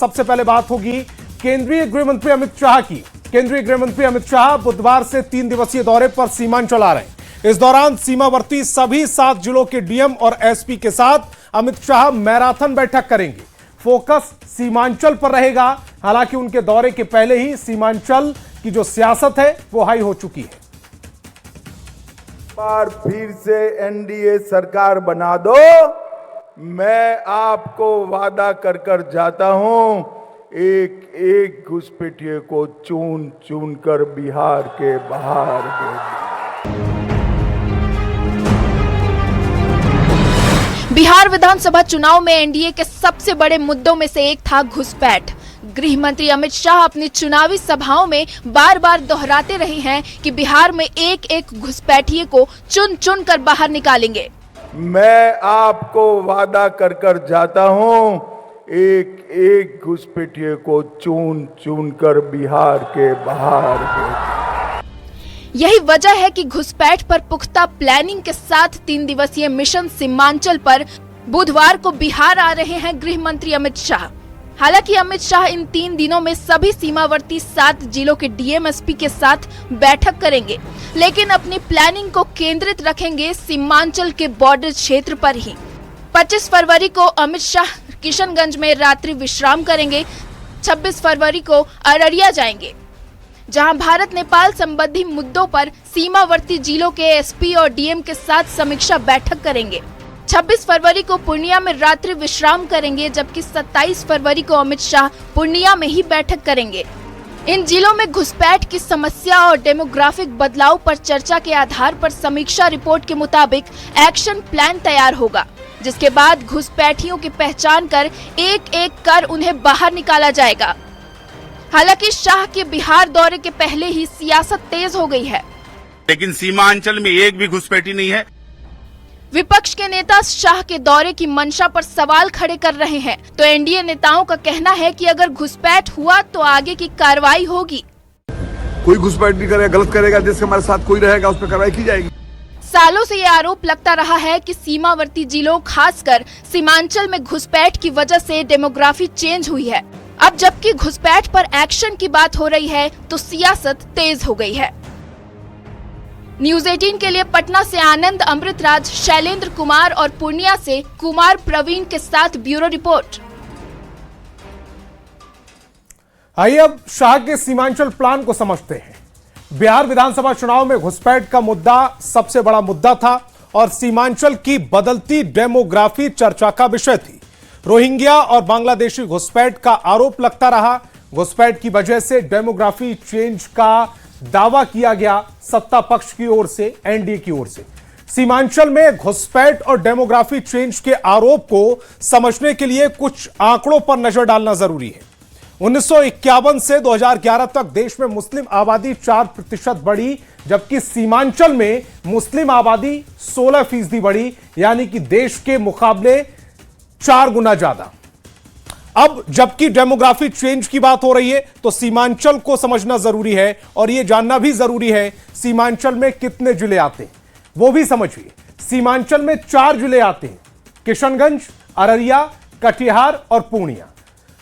सबसे पहले बात होगी केंद्रीय गृह मंत्री अमित शाह की। केंद्रीय गृह मंत्री अमित शाह बुधवार से 3 दिवसीय दौरे पर सीमांचल आ रहे हैं। इस दौरान सीमावर्ती सभी 7 जिलों के डीएम और एसपी के साथ अमित शाह मैराथन बैठक करेंगे। फोकस सीमांचल पर रहेगा। हालांकि उनके दौरे के पहले ही सीमांचल की जो सियासत है वो हाई हो चुकी है। बार फिर से एनडीए सरकार बना दो, मैं आपको वादा कर कर जाता हूं, एक एक घुसपैठिए को चुन चुन कर बिहार के बाहर भेज। बिहार विधानसभा चुनाव में एनडीए के सबसे बड़े मुद्दों में से एक था घुसपैठ। गृह मंत्री अमित शाह अपनी चुनावी सभाओं में बार बार दोहराते रहे हैं कि बिहार में एक एक घुसपैठिए को चुन चुन कर बाहर निकालेंगे। मैं आपको वादा कर कर जाता हूं, एक एक घुसपैठिए को चुन चुन कर बिहार के बाहर भेज। यही वजह है कि घुसपैठ पर पुख्ता प्लानिंग के साथ 3 दिवसीय मिशन सीमांचल पर बुधवार को बिहार आ रहे हैं गृह मंत्री अमित शाह। हालांकि अमित शाह इन 3 दिनों में सभी सीमावर्ती 7 जिलों के डीएम एसपी के साथ बैठक करेंगे, लेकिन अपनी प्लानिंग को केंद्रित रखेंगे सीमांचल के बॉर्डर क्षेत्र पर ही। 25 फरवरी को अमित शाह किशनगंज में रात्रि विश्राम करेंगे। 26 फरवरी को अररिया जाएंगे, जहां भारत नेपाल संबंधी मुद्दों पर सीमावर्ती जिलों के एसपी और डीएम के साथ समीक्षा बैठक करेंगे। 26 फरवरी को पूर्णिया में रात्रि विश्राम करेंगे, जबकि 27 फरवरी को अमित शाह पूर्णिया में ही बैठक करेंगे। इन जिलों में घुसपैठ की समस्या और डेमोग्राफिक बदलाव पर चर्चा के आधार पर समीक्षा रिपोर्ट के मुताबिक एक्शन प्लान तैयार होगा, जिसके बाद घुसपैठियों की पहचान कर एक एक कर उन्हें बाहर निकाला जाएगा। हालांकि शाह के बिहार दौरे के पहले ही सियासत तेज हो गई है, लेकिन सीमांचल में एक भी घुसपैठी नहीं है। विपक्ष के नेता शाह के दौरे की मंशा पर सवाल खड़े कर रहे हैं, तो एनडीए नेताओं का कहना है कि अगर घुसपैठ हुआ तो आगे की कार्रवाई होगी। कोई घुसपैठ नहीं करेगा, गलत करेगा, जिसके हमारे साथ कोई रहेगा उस पर कार्रवाई की जाएगी। सालों से ये आरोप लगता रहा है कि सीमावर्ती जिलों, खासकर सीमांचल में घुसपैठ की वजह से डेमोग्राफी चेंज हुई है। अब जबकि घुसपैठ पर एक्शन की बात हो रही है, तो सियासत तेज हो गई है। न्यूज़ 18 के लिए पटना से आनंद अमृतराज, शैलेंद्र कुमार और पूर्णिया से कुमार प्रवीण के साथ ब्यूरो रिपोर्ट। आइए अब शाह के सीमांचल प्लान को समझते हैं। बिहार विधानसभा चुनाव में घुसपैठ का मुद्दा सबसे बड़ा मुद्दा था और सीमांचल की बदलती डेमोग्राफी चर्चा का विषय थी। रोहिंग्या और बांग्लादेशी घुसपैठ का आरोप लगता रहा। घुसपैठ की वजह से डेमोग्राफी चेंज का दावा किया गया सत्ता पक्ष की ओर से, एनडीए की ओर से। सीमांचल में घुसपैठ और डेमोग्राफी चेंज के आरोप को समझने के लिए कुछ आंकड़ों पर नजर डालना जरूरी है। 1951 से 2011 तक देश में मुस्लिम आबादी 4% बढ़ी, जबकि सीमांचल में मुस्लिम आबादी 16% बढ़ी, यानी कि देश के मुकाबले 4 गुना ज्यादा। अब जबकि डेमोग्राफी चेंज की बात हो रही है, तो सीमांचल को समझना जरूरी है और यह जानना भी जरूरी है सीमांचल में कितने जिले आते हैं, वो भी समझिए। सीमांचल में 4 जिले आते हैं, किशनगंज, अररिया, कटिहार और पूर्णिया।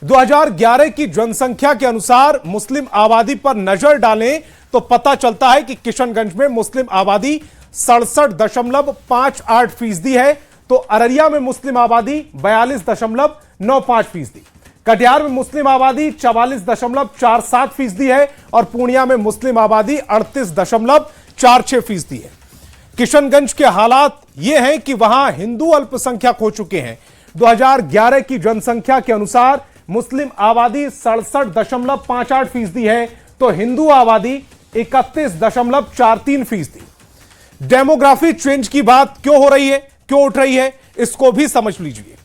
2011 की जनसंख्या के अनुसार मुस्लिम आबादी पर नजर डालें तो पता चलता है कि किशनगंज में मुस्लिम आबादी 67.58% है, तो अररिया में मुस्लिम आबादी 42.95%, कटिहार में मुस्लिम आबादी 44.47% है और पूर्णिया में मुस्लिम आबादी 38.46% है। किशनगंज के हालात यह हैं कि वहां हिंदू अल्पसंख्यक हो चुके हैं। 2011 की जनसंख्या के अनुसार मुस्लिम आबादी 67.58% है, तो हिंदू आबादी 31.43%। डेमोग्राफी चेंज की बात क्यों हो रही है, क्यों उठ रही है, इसको भी समझ लीजिए।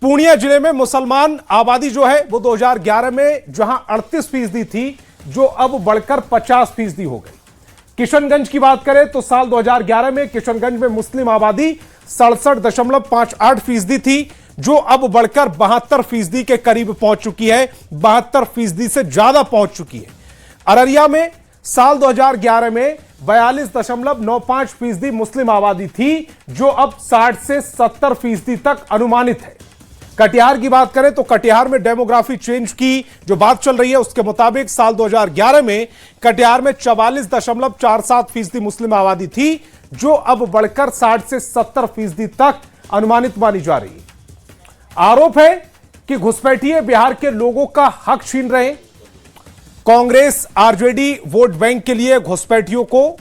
पूर्णिया जिले में मुसलमान आबादी जो है वो 2011 में जहां 38% थी, जो अब बढ़कर 50% हो गई। किशनगंज की बात करें तो साल 2011 में किशनगंज में मुस्लिम आबादी 67.58% थी, जो अब बढ़कर 72% के करीब पहुंच चुकी है, 72% से ज्यादा पहुंच चुकी है। अररिया में साल 2011 में 42.95% मुस्लिम आबादी थी, जो अब 60 से 70% तक अनुमानित है। कटिहार की बात करें तो कटिहार में डेमोग्राफी चेंज की जो बात चल रही है उसके मुताबिक साल 2011 में कटिहार में 44.47% मुस्लिम आबादी थी, जो अब बढ़कर 60 से 70% तक अनुमानित मानी जा रही है। आरोप है कि घुसपैठिए बिहार के लोगों का हक छीन रहे हैं। कांग्रेस आरजेडी वोट बैंक के लिए घुसपैठियों को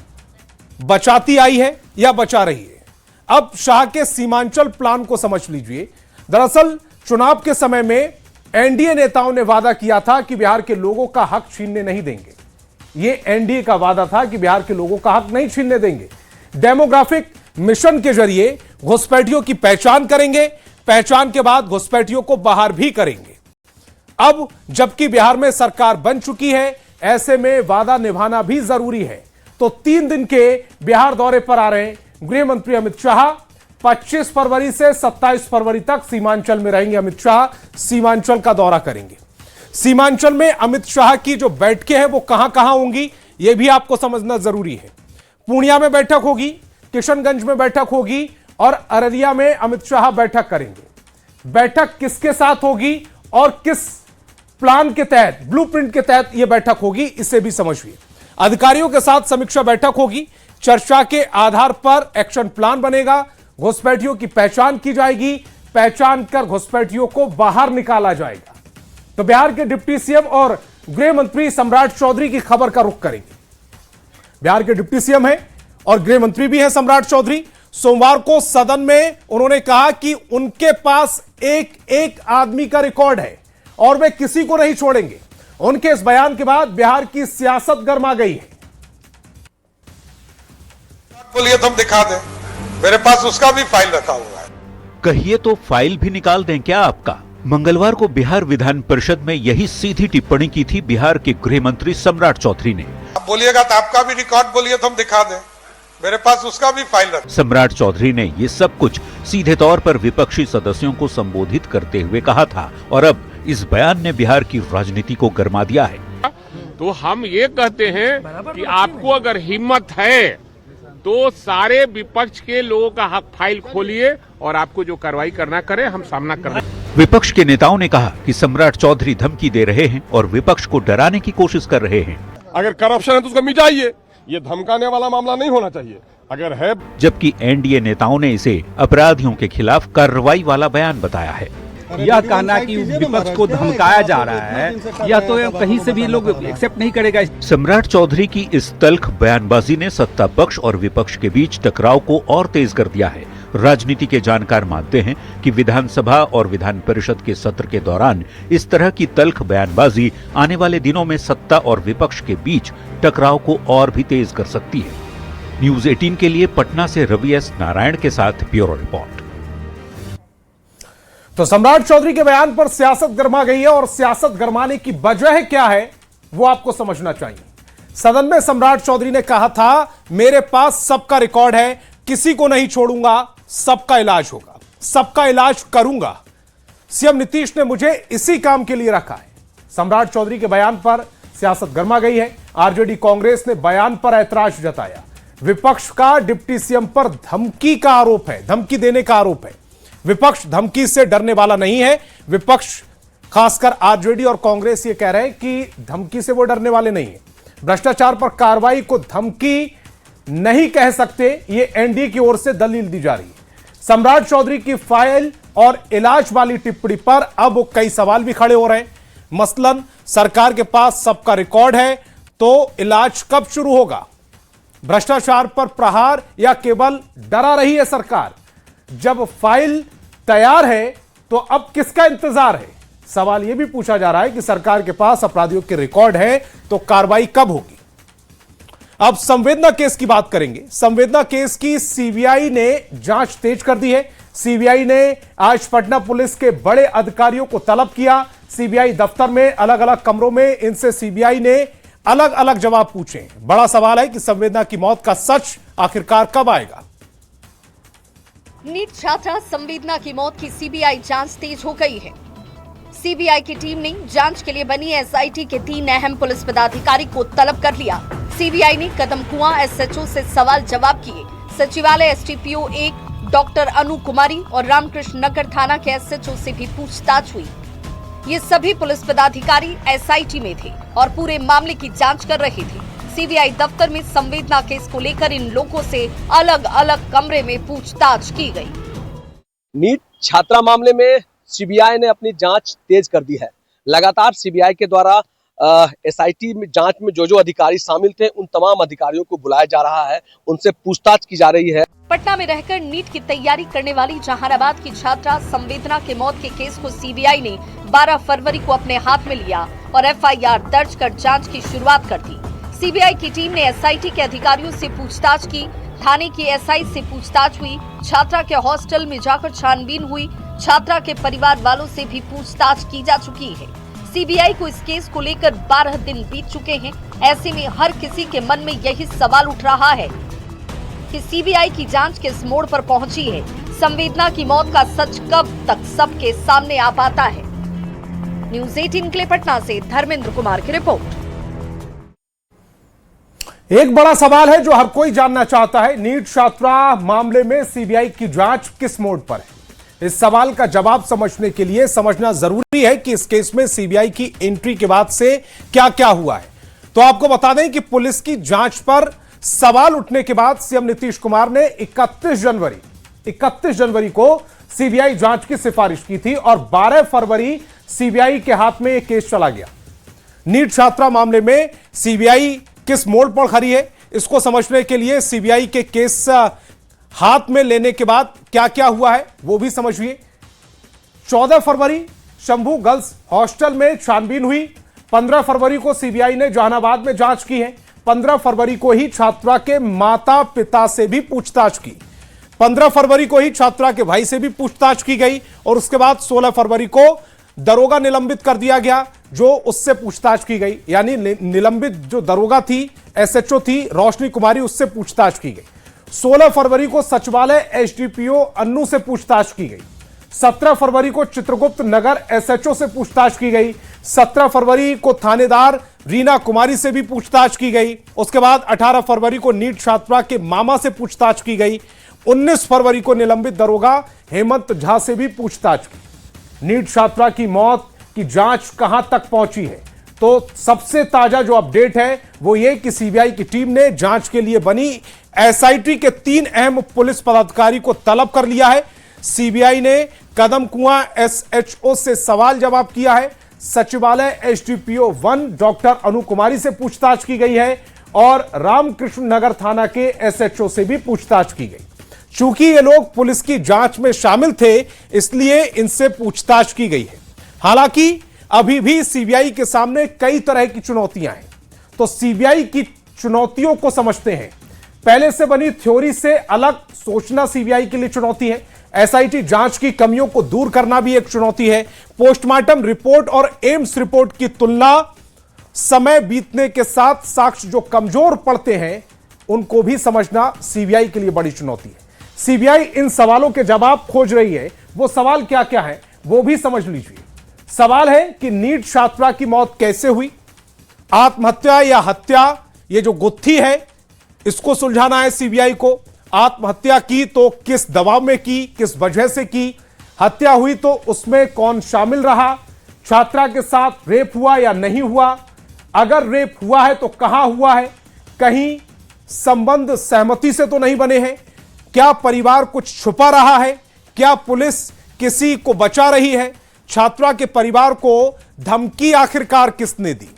बचाती आई है या बचा रही है। अब शाह के सीमांचल प्लान को समझ लीजिए। दरअसल चुनाव के समय में एनडीए नेताओं ने वादा किया था कि बिहार के लोगों का हक छीनने नहीं देंगे। यह एनडीए का वादा था कि बिहार के लोगों का हक नहीं छीनने देंगे। डेमोग्राफिक मिशन के जरिए घुसपैठियों की पहचान करेंगे, पहचान के बाद घुसपैठियों को बाहर भी करेंगे। अब जबकि बिहार में सरकार बन चुकी है, ऐसे में वादा निभाना भी जरूरी है। तो 3 दिन के बिहार दौरे पर आ रहे हैं गृह मंत्री अमित शाह। 25 फरवरी से 27 फरवरी तक सीमांचल में रहेंगे अमित शाह, सीमांचल का दौरा करेंगे। सीमांचल में अमित शाह की जो बैठकें हैं वो कहां कहां होंगी, यह भी आपको समझना जरूरी है। पूर्णिया में बैठक होगी, किशनगंज में बैठक होगी और अररिया में अमित शाह बैठक करेंगे। बैठक किसके साथ होगी और किस प्लान के तहत, ब्लूप्रिंट के तहत यह बैठक होगी, इसे भी समझिए। अधिकारियों के साथ समीक्षा बैठक होगी। चर्चा के आधार पर एक्शन प्लान बनेगा। घुसपैठियों की पहचान की जाएगी, पहचान कर घुसपैठियों को बाहर निकाला जाएगा। तो बिहार के डिप्टी सीएम और गृह मंत्री सम्राट चौधरी की खबर का रुख करेंगे। बिहार के डिप्टी सीएम हैं और गृह मंत्री भी हैं सम्राट चौधरी। सोमवार को सदन में उन्होंने कहा कि उनके पास एक एक आदमी का रिकॉर्ड है और वे किसी को नहीं छोड़ेंगे। उनके इस बयान के बाद बिहार की सियासत गर्मा गई है। बोलिए तो हम दिखा दें, मेरे पास उसका भी फाइल रखा हुआ है। कहिए तो फाइल भी निकाल दें क्या आपका। मंगलवार को बिहार विधान परिषद में यही सीधी टिप्पणी की थी बिहार के गृह मंत्री सम्राट चौधरी ने। आप बोलिएगा तो आपका भी रिकॉर्ड बोलिए तो हम दिखा दें, मेरे पास उसका भी फाइल रखा। सम्राट चौधरी ने ये सब कुछ सीधे तौर पर विपक्षी सदस्यों को संबोधित करते हुए कहा था और अब इस बयान ने बिहार की राजनीति को गरमा दिया है। तो हम ये कहते हैं कि आपको अगर हिम्मत है तो सारे विपक्ष के लोगों का हक फाइल खोलिए और आपको जो कार्रवाई करना करे, हम सामना कर रहे हैं। विपक्ष के नेताओं ने कहा कि सम्राट चौधरी धमकी दे रहे हैं और विपक्ष को डराने की कोशिश कर रहे हैं। अगर करप्शन है तो उसको मिटाइए, ये धमकाने वाला मामला नहीं होना चाहिए। अगर है, जबकि एनडीए नेताओं ने इसे अपराधियों के खिलाफ कार्रवाई वाला बयान बताया है। यह कहना कि विपक्ष को धमकाया जा रहा है, यह तो कहीं से भी लोग एक्सेप्ट नहीं करेगा। सम्राट चौधरी की इस तल्ख बयानबाजी ने सत्ता पक्ष और विपक्ष के बीच टकराव को और तेज कर दिया है। राजनीति के जानकार मानते हैं कि विधानसभा और विधान परिषद के सत्र के दौरान इस तरह की तल्ख बयानबाजी आने वाले दिनों में सत्ता और विपक्ष के बीच टकराव को और भी तेज कर सकती है। न्यूज 18 के लिए पटना से रवि एस नारायण के साथ ब्यूरो रिपोर्ट। तो सम्राट चौधरी के बयान पर सियासत गरमा गई है और सियासत गरमाने की वजह क्या है वो आपको समझना चाहिए। सदन में सम्राट चौधरी ने कहा था, मेरे पास सबका रिकॉर्ड है, किसी को नहीं छोड़ूंगा, सबका इलाज होगा, सबका इलाज करूंगा। सीएम नीतीश ने मुझे इसी काम के लिए रखा है। सम्राट चौधरी के बयान पर सियासत गरमा गई है। आरजेडी कांग्रेस ने बयान पर ऐतराज जताया। विपक्ष का डिप्टी सीएम पर धमकी का आरोप है, धमकी देने का आरोप है। विपक्ष धमकी से डरने वाला नहीं है। विपक्ष खासकर आरजेडी और कांग्रेस ये कह रहे हैं कि धमकी से वो डरने वाले नहीं है। भ्रष्टाचार पर कार्रवाई को धमकी नहीं कह सकते, ये एनडीए की ओर से दलील दी जा रही है। सम्राट चौधरी की फाइल और इलाज वाली टिप्पणी पर अब कई सवाल भी खड़े हो रहे हैं। मसलन सरकार के पास सबका रिकॉर्ड है तो इलाज कब शुरू होगा? भ्रष्टाचार पर प्रहार या केवल डरा रही है सरकार? जब फाइल तैयार है तो अब किसका इंतजार है? सवाल यह भी पूछा जा रहा है कि सरकार के पास अपराधियों के रिकॉर्ड है तो कार्रवाई कब होगी? अब संवेदना केस की बात करेंगे। संवेदना केस की सीबीआई ने जांच तेज कर दी है। सीबीआई ने आज पटना पुलिस के बड़े अधिकारियों को तलब किया। सीबीआई दफ्तर में अलग अलग कमरों में इनसे सीबीआई ने अलग अलग जवाब पूछे। बड़ा सवाल है कि संवेदना की मौत का सच आखिरकार कब आएगा? नीट छात्रा संवेदना की मौत की सीबीआई जांच तेज हो गई है। सीबीआई की टीम ने जांच के लिए बनी एसआईटी के 3 अहम पुलिस पदाधिकारी को तलब कर लिया। सीबीआई ने कदम कुआं एसएचओ से सवाल जवाब किए। सचिवालय एसटीपीओ 1 डॉक्टर अनु कुमारी और रामकृष्ण नगर थाना के एसएचओ से भी पूछताछ हुई। ये सभी पुलिस पदाधिकारी एसआईटी में थे और पूरे मामले की जांच कर रहे थे। सीबीआई दफ्तर में संवेदना केस को लेकर इन लोगों से अलग अलग कमरे में पूछताछ की गई। नीट छात्रा मामले में सीबीआई ने अपनी जांच तेज कर दी है। लगातार सीबीआई के द्वारा एसआईटी में जांच में जो अधिकारी शामिल थे उन तमाम अधिकारियों को बुलाया जा रहा है, उनसे पूछताछ की जा रही है। पटना में रहकर नीट की तैयारी करने वाली जहानाबाद की छात्रा संवेदना के मौत के केस को सीबीआई ने 12 फरवरी को अपने हाथ में लिया और एफआईआर दर्ज कर जांच की शुरुआत कर दी। सीबीआई की टीम ने एसआईटी के अधिकारियों से पूछताछ की, थाने की एसआई से पूछताछ हुई, छात्रा के हॉस्टल में जाकर छानबीन हुई, छात्रा के परिवार वालों से भी पूछताछ की जा चुकी है। सीबीआई को इस केस को लेकर 12 दिन बीत चुके हैं। ऐसे में हर किसी के मन में यही सवाल उठ रहा है कि सीबीआई की जांच किस मोड़ पर पहुंची है। संवेदना की मौत का सच कब तक सबके सामने आ पाता है। न्यूज़ 18 के लिए पटना से धर्मेंद्र कुमार की रिपोर्ट। एक बड़ा सवाल है जो हर कोई जानना चाहता है, नीट छात्रा मामले में सीबीआई की जांच किस मोड़ पर है। इस सवाल का जवाब समझने के लिए समझना जरूरी है कि इस केस में सीबीआई की एंट्री के बाद से क्या क्या हुआ है। तो आपको बता दें कि पुलिस की जांच पर सवाल उठने के बाद सीएम नीतीश कुमार ने 31 जनवरी को सीबीआई जांच की सिफारिश की थी और 12 फरवरी सीबीआई के हाथ में यह केस चला गया। नीट छात्रा मामले में सीबीआई किस मोड़ पर खड़ी है, इसको समझने के लिए सीबीआई के केस हाथ में लेने के बाद क्या क्या हुआ है वो भी समझिए। 14 फरवरी शंभू गर्ल्स हॉस्टल में छानबीन हुई। 15 फरवरी को सीबीआई ने जहानाबाद में जांच की है। 15 फरवरी को ही छात्रा के माता पिता से भी पूछताछ की। 15 फरवरी को ही छात्रा के भाई से भी पूछताछ की गई और उसके बाद 16 फरवरी को दरोगा निलंबित कर दिया गया जो उससे पूछताछ की गई। यानी निलंबित जो दरोगा थी, एसएचओ थी रोशनी कुमारी, उससे पूछताछ की गई। 16 फरवरी को सचिवालय एसडीपीओ अन्नू से पूछताछ की गई। 17 फरवरी को चित्रगुप्त नगर एसएचओ से पूछताछ की गई। 17 फरवरी को थानेदार रीना कुमारी से भी पूछताछ की गई। उसके बाद 18 फरवरी को नीट छात्रा के मामा से पूछताछ की गई। 19 फरवरी को निलंबित दरोगा हेमंत झा से भी पूछताछ की। नीट छात्रा की मौत की जांच कहां तक पहुंची है, तो सबसे ताजा जो अपडेट है वो ये कि सीबीआई की टीम ने जांच के लिए बनी एसआईटी के 3 अहम पुलिस पदाधिकारी को तलब कर लिया है। सीबीआई ने कदम कुआं एसएचओ से सवाल जवाब किया है। सचिवालय एसडीपीओ 1 डॉक्टर अनु कुमारी से पूछताछ की गई है और रामकृष्ण नगर थाना के एसएचओ से भी पूछताछ की गई। चूंकि ये लोग पुलिस की जांच में शामिल थे इसलिए इनसे पूछताछ की गई है। हालांकि अभी भी सीबीआई के सामने कई तरह की चुनौतियां हैं, तो सीबीआई की चुनौतियों को समझते हैं। पहले से बनी थ्योरी से अलग सोचना सीबीआई के लिए चुनौती है। एसआईटी जांच की कमियों को दूर करना भी एक चुनौती है। पोस्टमार्टम रिपोर्ट और एम्स रिपोर्ट की तुलना समय बीतने के साथ साक्ष्य जो कमजोर पड़ते हैं उनको भी समझना सीबीआई के लिए बड़ी चुनौती है। सीबीआई इन सवालों के जवाब खोज रही है। वो सवाल क्या क्या है वो भी समझ लीजिए। सवाल है कि नीट छात्रा की मौत कैसे हुई, आत्महत्या या हत्या, ये जो गुत्थी है इसको सुलझाना है सीबीआई को। आत्महत्या की तो किस दबाव में की, किस वजह से की, हत्या हुई तो उसमें कौन शामिल रहा, छात्रा के साथ रेप हुआ या नहीं हुआ, अगर रेप हुआ है तो कहां हुआ है, कहीं संबंध सहमति से तो नहीं बने हैं, क्या परिवार कुछ छुपा रहा है, क्या पुलिस किसी को बचा रही है, छात्रा के परिवार को धमकी आखिरकार किसने दी।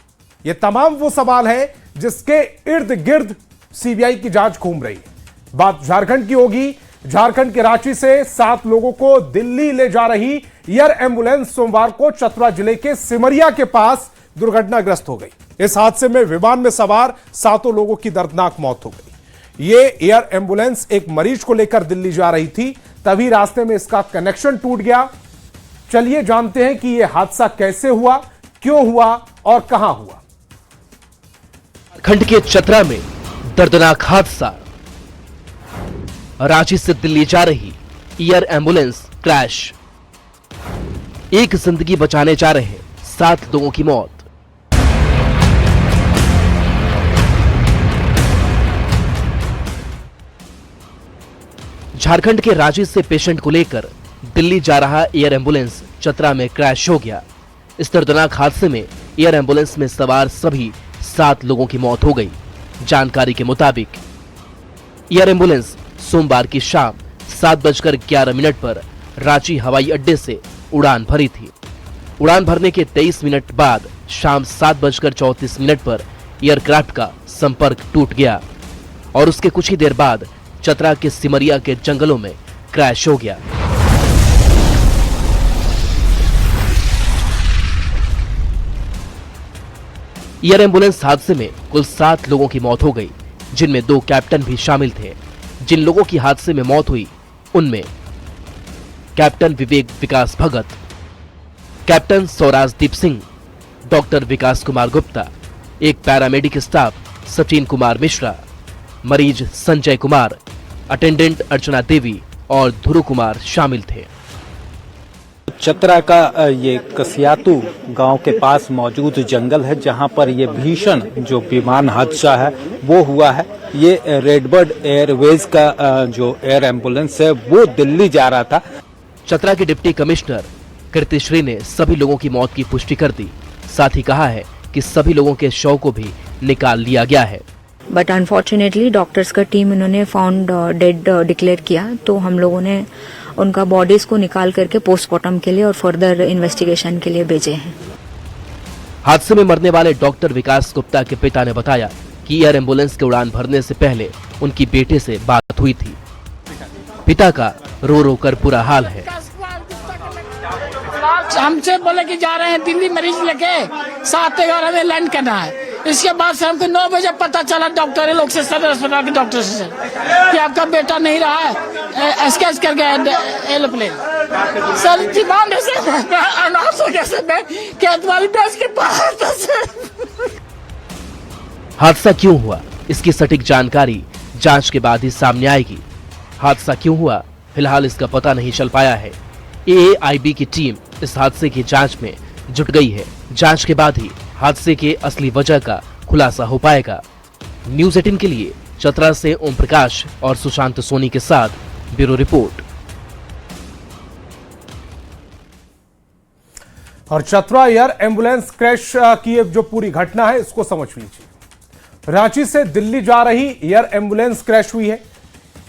ये तमाम वो सवाल है जिसके इर्द गिर्द सीबीआई की जांच घूम रही है। बात झारखंड की होगी। झारखंड के रांची से 7 लोगों को दिल्ली ले जा रही एयर एम्बुलेंस सोमवार को चतरा जिले के सिमरिया के पास दुर्घटनाग्रस्त हो गई। इस हादसे में विमान में सवार 7 लोगों की दर्दनाक मौत हो गई। ये एयर एम्बुलेंस एक मरीज को लेकर दिल्ली जा रही थी, तभी रास्ते में इसका कनेक्शन टूट गया। चलिए जानते हैं कि यह हादसा कैसे हुआ, क्यों हुआ और कहां हुआ। झारखंड के चतरा में दर्दनाक हादसा। रांची से दिल्ली जा रही एयर एम्बुलेंस क्रैश। एक जिंदगी बचाने जा रहे 7 लोगों की मौत। झारखंड के रांची से पेशेंट को लेकर दिल्ली जा रहा एयर एम्बुलेंस चतरा में क्रैश हो गया। इस दर्दनाक हादसे में एयर एम्बुलेंस में सवार सभी 7 लोगों की मौत हो गई। जानकारी के मुताबिक एयर एम्बुलेंस सोमवार की शाम 7:11 पर रांची हवाई अड्डे से उड़ान भरी थी। उड़ान भरने के 23 मिनट बाद शाम 7:34 पर एयरक्राफ्ट का संपर्क टूट गया और उसके कुछ ही देर बाद चतरा के सिमरिया के जंगलों में क्रैश हो गया। एयर एम्बुलेंस हादसे में कुल 7 लोगों की मौत हो गई, जिनमें 2 कैप्टन भी शामिल थे। जिन लोगों की हादसे में मौत हुई उनमें कैप्टन विवेक विकास भगत, कैप्टन सौराजदीप सिंह, डॉक्टर विकास कुमार गुप्ता, एक पैरामेडिक स्टाफ सचिन कुमार मिश्रा, मरीज संजय कुमार, अटेंडेंट अर्चना देवी और ध्रुव कुमार शामिल थे। चतरा का ये कसियातू गांव के पास मौजूद जंगल है, जहां पर ये भीषण जो विमान हादसा है वो हुआ है। ये रेडबर्ड एयरवेज का जो एयर एम्बुलेंस है वो दिल्ली जा रहा था। चतरा के डिप्टी कमिश्नर कृतिश्री ने सभी लोगों की मौत की पुष्टि कर दी। साथ ही कहा है कि सभी लोगों के शव को भी निकाल लिया गया है। बट अनफॉर्चुनेटली डॉक्टर्स का टीम इन्होंने फाउंड डेड डिक्लेयर किया, तो हम लोगों ने उनका बॉडीज को निकाल करके पोस्टमार्टम के लिए और फर्दर इन्वेस्टिगेशन के लिए भेजे हैं। हादसे में मरने वाले डॉक्टर विकास गुप्ता के पिता ने बताया कि एयर एम्बुलेंस के उड़ान भरने से पहले उनकी बेटे से बात हुई थी। पिता का रो रो कर बुरा हाल है। हमसे बोले कि जा रहे हैं दिल्ली मरीज लेके 7:11 में लैंड करना है। इसके बाद से हमको 9 बजे पता चला डॉक्टर लोग से, सदर अस्पताल के डॉक्टर से कि आपका बेटा नहीं रहा है, स्केच कर गया एरोप्लेन। सर डिमांड से अनाउंस हो गया सर, मैं क्या तुम्हारी बेच के बाहर। हादसा क्यों हुआ, इसकी सटीक जानकारी जांच के बाद ही सामने आएगी। हादसा क्यों हुआ, फिलहाल इसका पता नहीं चल पाया है। एएआईबी की टीम इस हादसे की जांच में जुट गई है। जांच के बाद ही हादसे के असली वजह का खुलासा हो पाएगा। न्यूज़ 18 के लिए चतरा से ओम प्रकाश और सुशांत सोनी के साथ ब्यूरो रिपोर्ट। और चतरा एयर एम्बुलेंस क्रैश की जो पूरी घटना है इसको समझ लीजिए। रांची से दिल्ली जा रही एयर एम्बुलेंस क्रैश हुई है।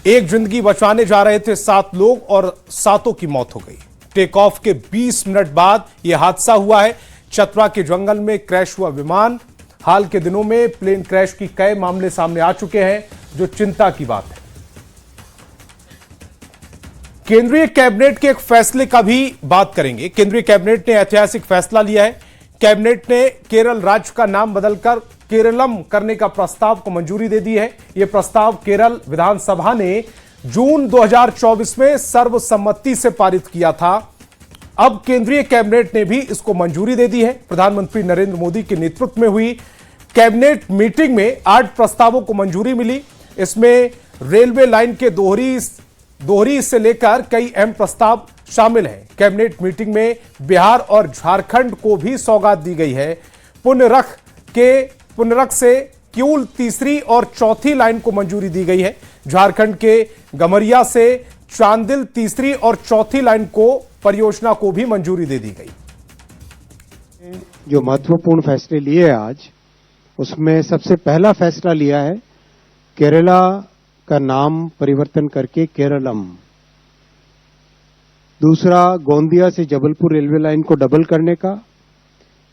एक जिंदगी बचाने जा रहे थे 7 लोग और 7 की मौत हो गई। टेक ऑफ के 20 मिनट बाद यह हादसा हुआ है। चतरा के जंगल में क्रैश हुआ विमान। हाल के दिनों में प्लेन क्रैश की कई मामले सामने आ चुके हैं, जो चिंता की बात है। केंद्रीय कैबिनेट के एक फैसले का भी बात करेंगे। केंद्रीय कैबिनेट ने ऐतिहासिक फैसला लिया है। कैबिनेट ने केरल राज्य का नाम बदलकर केरलम करने का प्रस्ताव को मंजूरी दे दी है। यह प्रस्ताव केरल विधानसभा ने जून 2024 में सर्वसम्मति से पारित किया था। अब केंद्रीय कैबिनेट ने भी इसको मंजूरी दे दी है। प्रधानमंत्री नरेंद्र मोदी के नेतृत्व में हुई कैबिनेट मीटिंग में 8 प्रस्तावों को मंजूरी मिली। इसमें रेलवे लाइन के दोहरी से लेकर कई अहम प्रस्ताव शामिल हैं। कैबिनेट मीटिंग में बिहार और झारखंड को भी सौगात दी गई है। पुनरख से किऊल 3री और 4थी लाइन को मंजूरी दी गई है। झारखंड के गमरिया से चांदिल 3री और 4थी लाइन को परियोजना को भी मंजूरी दे दी गई। जो महत्वपूर्ण फैसले लिए आज, उसमें सबसे पहला फैसला लिया है केरला का नाम परिवर्तन करके केरलम। दूसरा, गोंदिया से जबलपुर रेलवे लाइन को डबल करने का।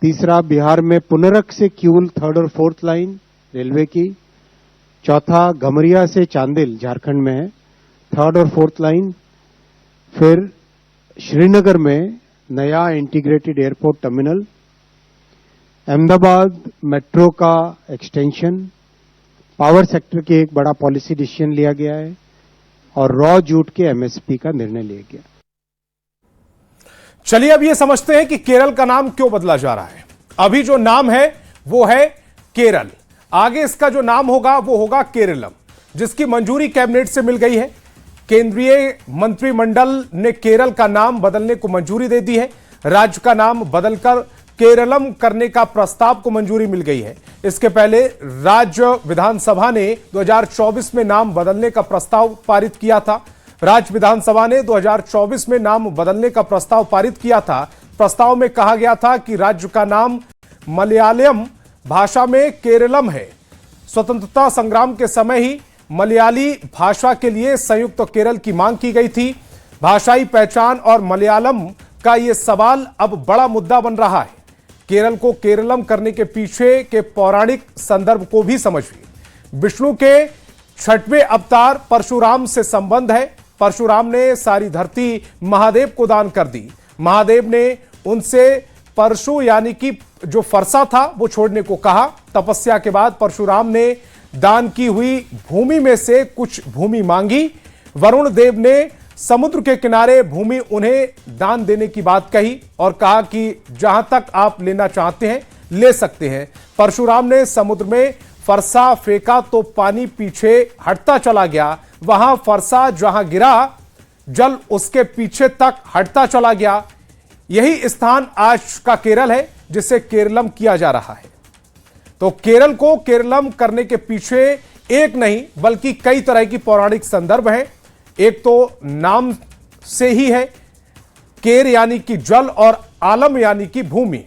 तीसरा, बिहार में पुनरक से किऊल 3rd और 4th लाइन रेलवे की। चौथा, गमरिया से चांदिल झारखंड में है 3rd और 4th लाइन। फिर श्रीनगर में नया integrated airport terminal. Ahmedabad metro का एक्सटेंशन। पावर सेक्टर के एक बड़ा पॉलिसी डिसीजन लिया गया है और रॉ जूट के एमएसपी का निर्णय लिया गया। चलिए अब यह समझते हैं कि केरल का नाम क्यों बदला जा रहा है। अभी जो नाम है वो है केरल, आगे इसका जो नाम होगा वो होगा केरलम, जिसकी मंजूरी कैबिनेट से मिल गई है। केंद्रीय मंत्रिमंडल ने केरल का नाम बदलने को मंजूरी दे दी है। राज्य का नाम बदलकर केरलम करने का प्रस्ताव को मंजूरी मिल गई है। इसके पहले राज्य विधानसभा ने 2024 में नाम बदलने का प्रस्ताव पारित किया था। राज्य विधानसभा ने 2024 में नाम बदलने का प्रस्ताव पारित किया था। प्रस्ताव में कहा गया था कि राज्य का नाम मलयालम भाषा में केरलम है। स्वतंत्रता संग्राम के समय ही मलयाली भाषा के लिए संयुक्त केरल की मांग की गई थी। भाषाई पहचान और मलयालम का यह सवाल अब बड़ा मुद्दा बन रहा है। केरल को केरलम करने के पीछे के पौराणिक संदर्भ को भी समझिए। विष्णु के 6वें अवतार परशुराम से संबंध है। परशुराम ने सारी धरती महादेव को दान कर दी। महादेव ने उनसे परशु यानी कि जो फरसा था वो छोड़ने को कहा। तपस्या के बाद परशुराम ने दान की हुई भूमि में से कुछ भूमि मांगी। वरुण देव ने समुद्र के किनारे भूमि उन्हें दान देने की बात कही और कहा कि जहां तक आप लेना चाहते हैं ले सकते हैं। परशुराम ने समुद्र में फरसा फेंका तो पानी पीछे हटता चला गया। वहां फरसा जहां गिरा जल उसके पीछे तक हटता चला गया। यही स्थान आज का केरल है जिसे केरलम किया जा रहा है। तो केरल को केरलम करने के पीछे एक नहीं बल्कि कई तरह की पौराणिक संदर्भ हैं। एक तो नाम से ही है, केर यानी कि जल और आलम यानी कि भूमि।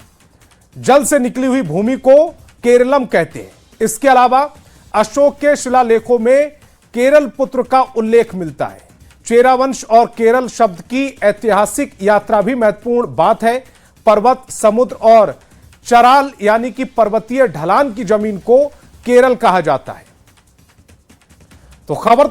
जल से निकली हुई भूमि को केरलम कहते हैं। इसके अलावा अशोक के शिलालेखों में केरल पुत्र का उल्लेख मिलता है। चेरा वंश और केरल शब्द की ऐतिहासिक यात्रा भी महत्वपूर्ण बात है। पर्वत, समुद्र और चराल यानी कि पर्वतीय ढलान की जमीन को केरल कहा जाता है। तो खबर